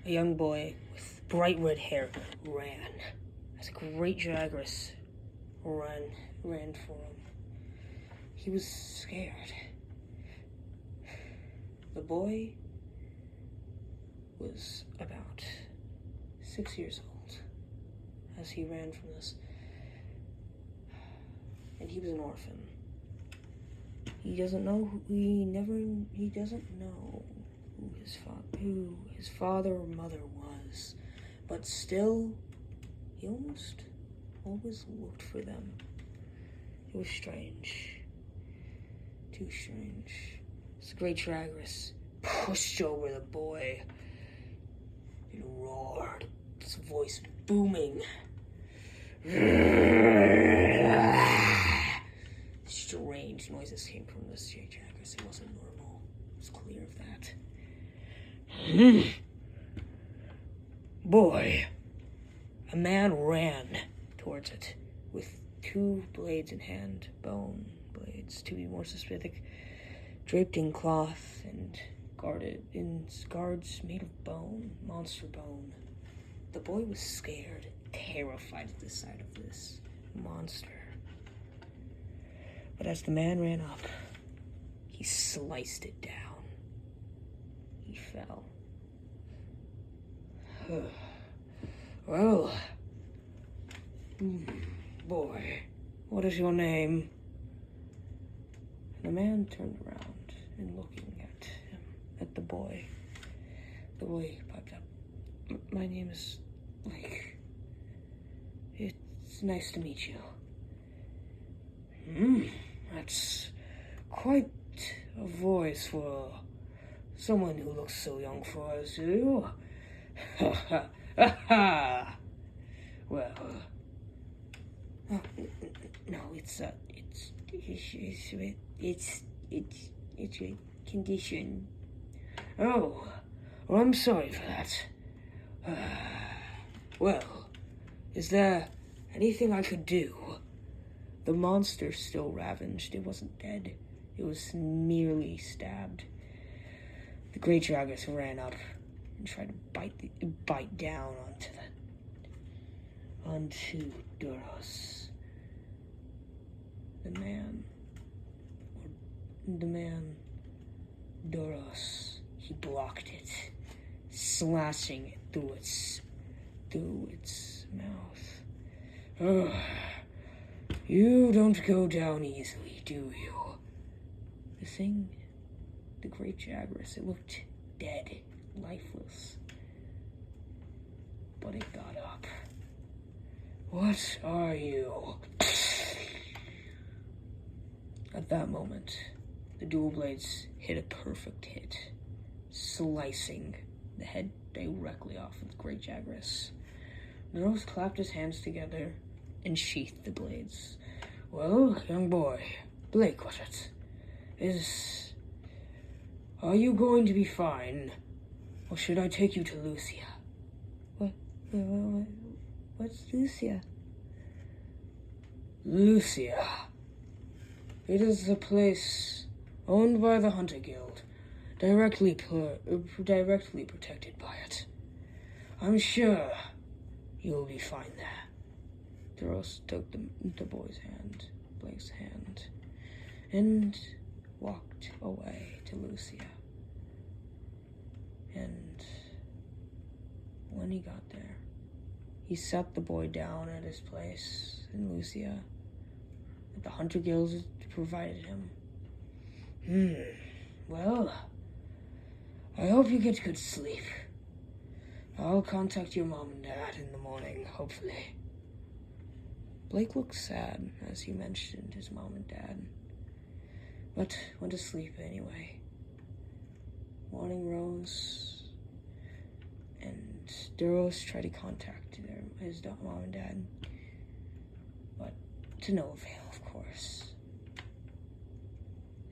A young boy with bright red hair ran as a great Jagras ran for him. He was scared. The boy was about 6 years old as he ran from this, and he was an orphan. He doesn't know who his father or mother was, but still, he almost always looked for them. It was strange. Too strange. This great Jagras pushed over the boy and roared, his voice booming. Strange noises came from this Jagras. It wasn't normal. It was clear of that. Boy, a man ran towards it with 2 blades in hand, bone blades, to be more specific, draped in cloth and guarded in guards made of bone, monster bone. The boy was scared, terrified at the sight of this monster. But as the man ran up, he sliced it down. He fell. Well, boy, what is your name? The man turned around and looking at him, at the boy. The boy piped up. My name is Blake. It's nice to meet you. That's quite a voice for someone who looks so young for us, you. Ha ha ha. Well, no, it's a condition. Oh, well, I'm sorry for that. Well, is there anything I could do? The monster still ravaged. It wasn't dead. It was merely stabbed. The great Jagras ran up and tried to bite down onto Duros. The man, Duros, he blocked it, slashing it through its mouth. You don't go down easily, do you? The great Jagras, it looked dead, lifeless. But it got up. What are you? At that moment, the dual blades hit a perfect hit, slicing the head directly off of the great Jagras. Duros clapped his hands together and sheathed the blades. Well, young boy, Blake was it? Are you going to be fine? Or should I take you to Lucia? What's Lucia? Lucia. It is a place owned by the Hunter Guild, directly protected by it. I'm sure you'll be fine there. Duros took the boy's hand, Blake's hand, and walked away to Lucia. And when he got there, he set the boy down at his place in Lucia that the Hunter Guild provided him. Well, I hope you get good sleep. I'll contact your mom and dad in the morning, hopefully. Blake looked sad as he mentioned his mom and dad, but went to sleep anyway. Morning rose, and Duros tried to contact his mom and dad, but to no avail, of course.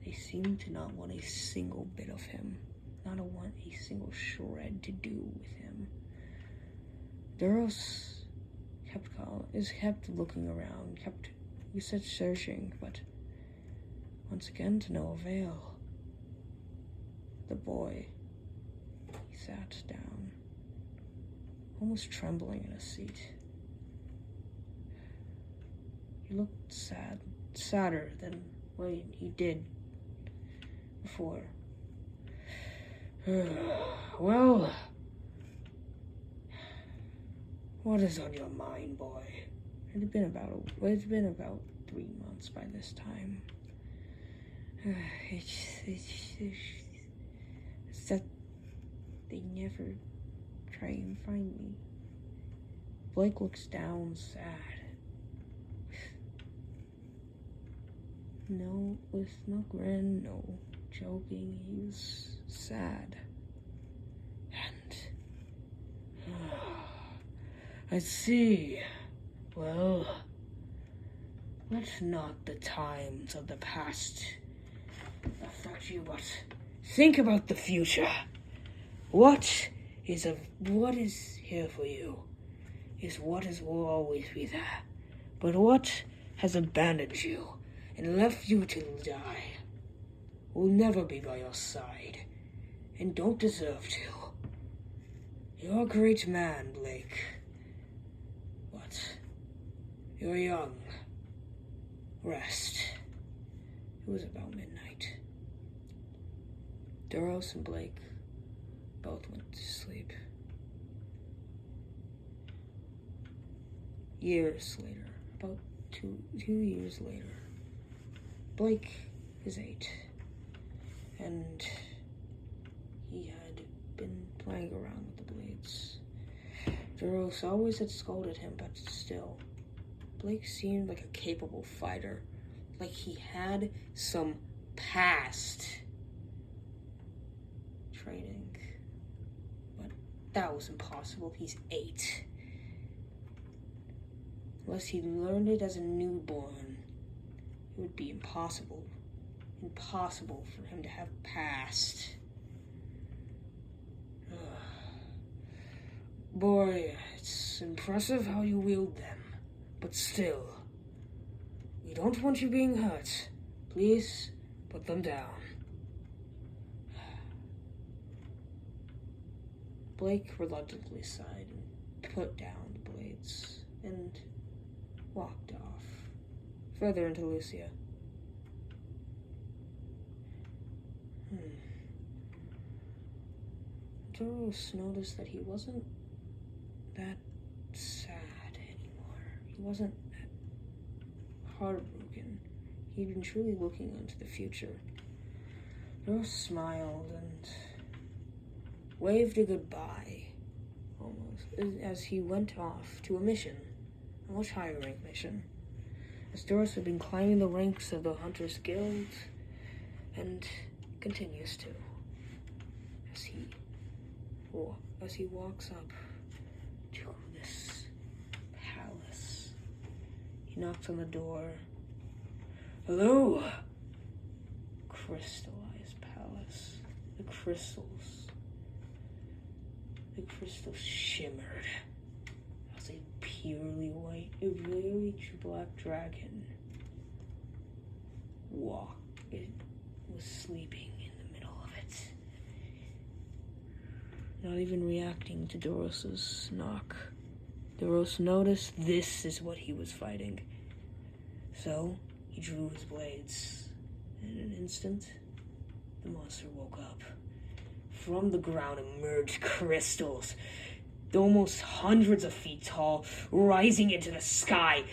They seemed to not want a single bit of him, not want a single shred to do with him. Duros kept looking around, kept searching, but once again to no avail. The boy, he sat down almost trembling in his seat. He looked sad, sadder than what he did before. Well, what is on your mind, boy? It's been about 3 months by this time. It's that they never try and find me. Blake looks down, sad. No, with no grin, no joking, he was sad. And I see. Well, let not the times of the past affect you, but think about the future. What is here for you is what will always be there. But what has abandoned you and left you to die will never be by your side, and don't deserve to. You're a great man, Blake. But you're young. Rest. It was about midnight. Duros and Blake both went to sleep. Years later, about two years later, Blake is 8, and he had been playing around with the blades. Duros always had scolded him, but still, Blake seemed like a capable fighter, like he had some past training. But that was impossible. He's 8. Unless he learned it as a newborn, it would be impossible for him to have past. Boy, it's impressive how you wield them, but still, we don't want you being hurt. Please, put them down. Blake reluctantly sighed and put down the blades and walked off, further into Lucia. Duros noticed that he wasn't that sad anymore. He wasn't that heartbroken. He'd been truly looking into the future. Duros smiled and waved a goodbye, almost, as he went off to a mission, a much higher rank mission. As Duros had been climbing the ranks of the Hunters Guild, and continues to, as he walks up to this palace. He knocks on the door. Hello? Crystallized palace. The crystals shimmered as a purely black dragon It was sleeping in the middle of it. Not even reacting to Duros's knock. Duros noticed this is what he was fighting. So, he drew his blades. In an instant, the monster woke up. From the ground emerged crystals, almost hundreds of feet tall, rising into the sky.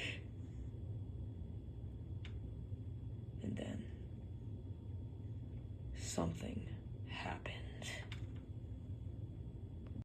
And then, something happened.